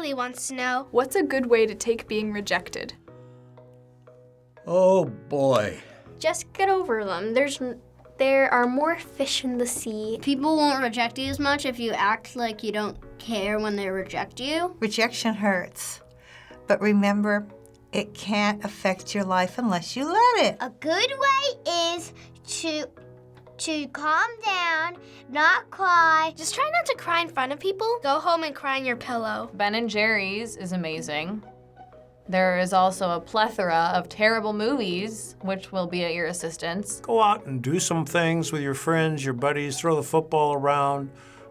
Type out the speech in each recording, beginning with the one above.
Riley wants to know. What's a good way to take being rejected? Oh, boy. Just get over them. There are more fish in the sea. People won't reject you as much if you act like you don't care when they reject you. Rejection hurts. But remember, it can't affect your life unless you let it. A good way is to calm down, not cry. Just try not to cry in front of people. Go home and cry in your pillow. Ben & Jerry's is amazing. There is also a plethora of terrible movies, which will be at your assistance. Go out and do some things with your friends, your buddies, throw the football around.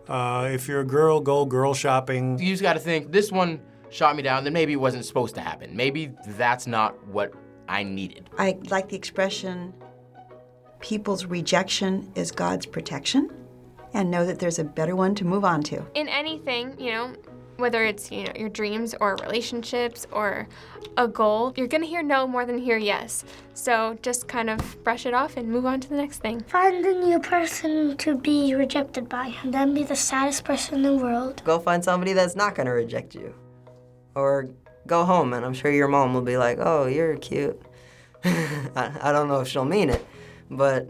If you're a girl, go girl shopping. You just gotta think, this one shot me down, then maybe it wasn't supposed to happen. Maybe that's not what I needed. I like the expression, people's rejection is God's protection, and know that there's a better one to move on to. In anything, whether it's, your dreams or relationships or a goal, you're gonna hear no more than hear yes. So just kind of brush it off and move on to the next thing. Find a new person to be rejected by, and then be the saddest person in the world. Go find somebody that's not gonna reject you. Or go home, and I'm sure your mom will be like, oh, you're cute. I don't know if she'll mean it, but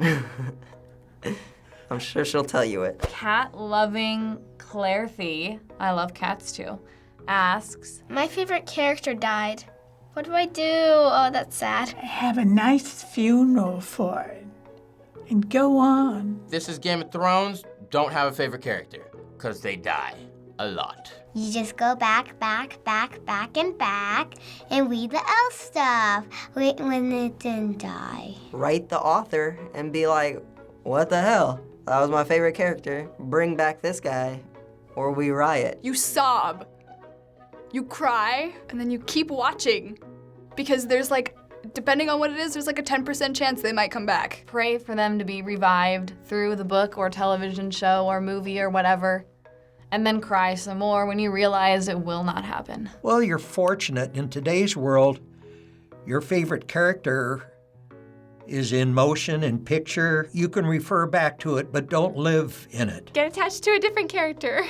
I'm sure she'll tell you it. Cat-loving Claire Thee, I love cats too, asks, My favorite character died. What do I do? Oh, that's sad. Have a nice funeral for it and go on. This is Game of Thrones, don't have a favorite character, because they die a lot. You just go back, and read the elf stuff when it didn't die. Write the author and be like, what the hell? That was my favorite character. Bring back this guy, or we riot. You sob, you cry, and then you keep watching. Because there's depending on what it is, there's a 10% chance they might come back. pray for them to be revived through the book or television show or movie or whatever, and then cry some more when you realize it will not happen. Well, you're fortunate. In today's world, your favorite character is in motion and picture. You can refer back to it, but don't live in it. Get attached to a different character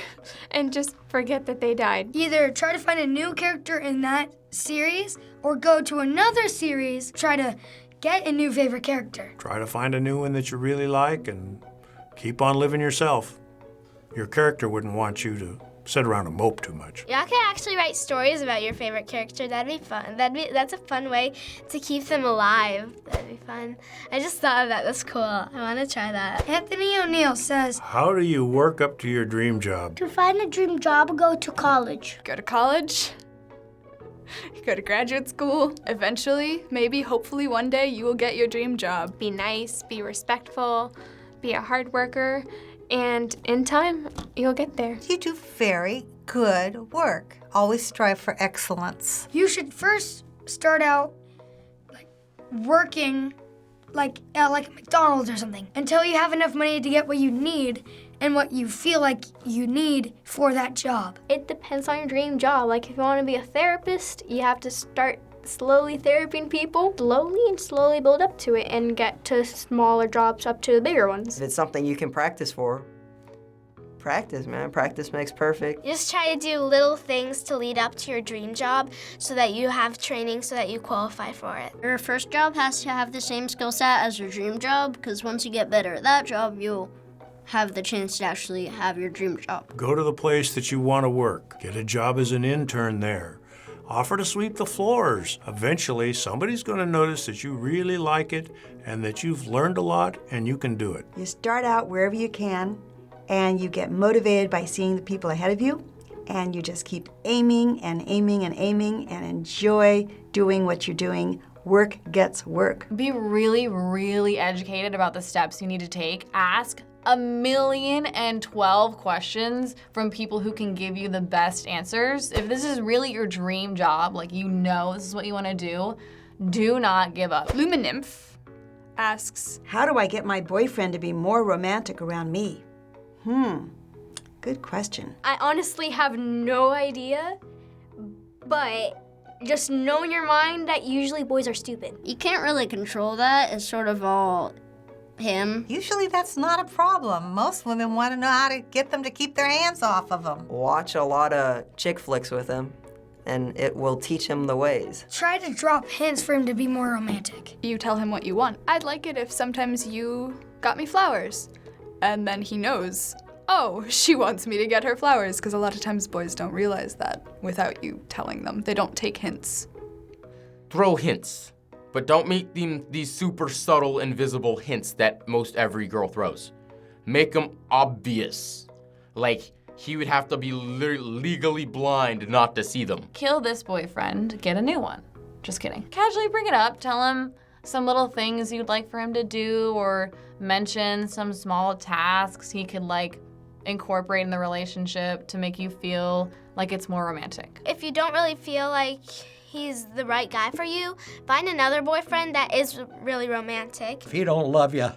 and just forget that they died. Either try to find a new character in that series or go to another series, try to get a new favorite character. Try to find a new one that you really like and keep on living yourself. Your character wouldn't want you to sit around and mope too much. Y'all can actually write stories about your favorite character. That'd be fun. That's a fun way to keep them alive. That'd be fun. I just thought of that. That's cool. I want to try that. Anthony O'Neill says, How do you work up to your dream job? To find a dream job, go to college. Go to college, go to graduate school. Eventually, maybe, hopefully one day, you will get your dream job. Be nice, be respectful, be a hard worker, and in time, you'll get there. You do very good work. Always strive for excellence. you should first start out working at a McDonald's or something until you have enough money to get what you need and what you feel like you need for that job. It depends on your dream job. If you want to be a therapist, you have to start slowly theraping people, slowly build up to it and get to smaller jobs up to the bigger ones. If it's something you can practice for, practice, man. Practice makes perfect. Just try to do little things to lead up to your dream job so that you have training so that you qualify for it. Your first job has to have the same skill set as your dream job, because once you get better at that job, you'll have the chance to actually have your dream job. Go to the place that you want to work. Get a job as an intern there. Offer to sweep the floors. Eventually, somebody's going to notice that you really like it and that you've learned a lot and you can do it. You start out wherever you can, and you get motivated by seeing the people ahead of you, and you just keep aiming and aiming and aiming and enjoy doing what you're doing. Work gets work. Be really, really educated about the steps you need to take. Ask 1,012 questions from people who can give you the best answers. If this is really your dream job, this is what you want to do not give up. Luminymph asks, How do I get my boyfriend to be more romantic around me? Good question. I honestly have no idea, but just know in your mind that usually boys are stupid. You can't really control that. It's sort of all him. Usually that's not a problem. Most women want to know how to get them to keep their hands off of them. Watch a lot of chick flicks with him. and it will teach him the ways. Try to drop hints for him to be more romantic. You tell him what you want. I'd like it if sometimes you got me flowers. And then he knows, oh, she wants me to get her flowers, because a lot of times boys don't realize that without you telling them. They don't take hints. Throw hints, but don't make them these super subtle, invisible hints that most every girl throws. Make them obvious. Like, he would have to be legally blind not to see them. Kill this boyfriend, get a new one. Just kidding. Casually bring it up, tell him some little things you'd like for him to do, or mention some small tasks he could like incorporate in the relationship to make you feel like it's more romantic. If you don't really feel like he's the right guy for you, find another boyfriend that is really romantic. If he don't love you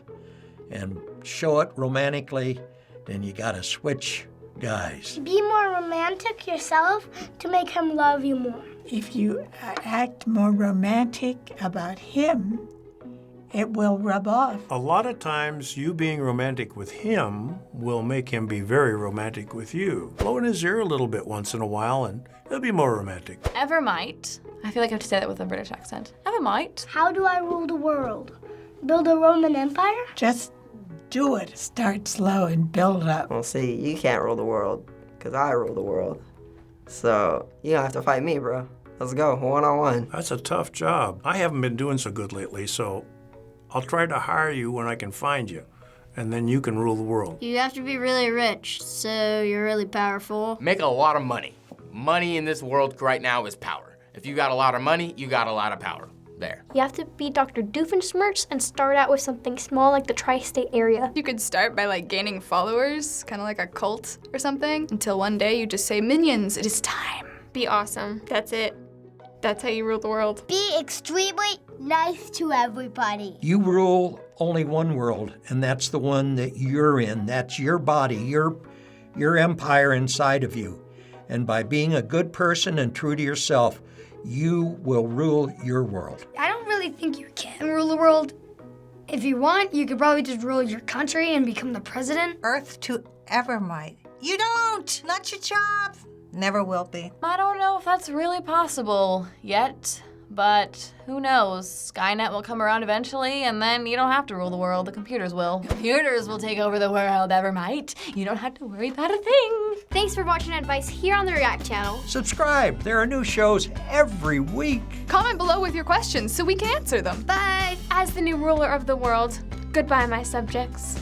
and show it romantically, then you gotta switch guys. Be more romantic yourself to make him love you more. If you act more romantic about him, it will rub off. A lot of times, you being romantic with him will make him be very romantic with you. Blow in his ear a little bit once in a while, and he'll be more romantic. Ever might. I feel like I have to say that with a British accent. Ever might. How do I rule the world? Build a Roman Empire? Just do it. Start slow and build up. Well, see, you can't rule the world, because I rule the world. So, you don't have to fight me, bro. Let's go, one-on-one. That's a tough job. I haven't been doing so good lately, so I'll try to hire you when I can find you, and then you can rule the world. You have to be really rich, so you're really powerful. Make a lot of money. Money in this world right now is power. If you got a lot of money, you got a lot of power. There. You have to be Dr. Doofenshmirtz and start out with something small like the tri-state area. You could start by like gaining followers, kind of like a cult or something, until one day you just say, minions, it is time. Be awesome. That's it. That's how you rule the world. Be extremely nice to everybody. You rule only one world, and that's the one that you're in. That's your body, your empire inside of you. And by being a good person and true to yourself, you will rule your world. I don't really think you can rule the world. If you want, you could probably just rule your country and become the president. Earth to Evermight. You don't! Not your job. Never will be. I don't know if that's really possible yet, but who knows? Skynet will come around eventually, and then you don't have to rule the world, the computers will. Computers will take over the world, ever might. You don't have to worry about a thing. Thanks for watching Advice here on the React channel. Subscribe. There are new shows every week. Comment below with your questions so we can answer them. Bye. As the new ruler of the world, goodbye, my subjects.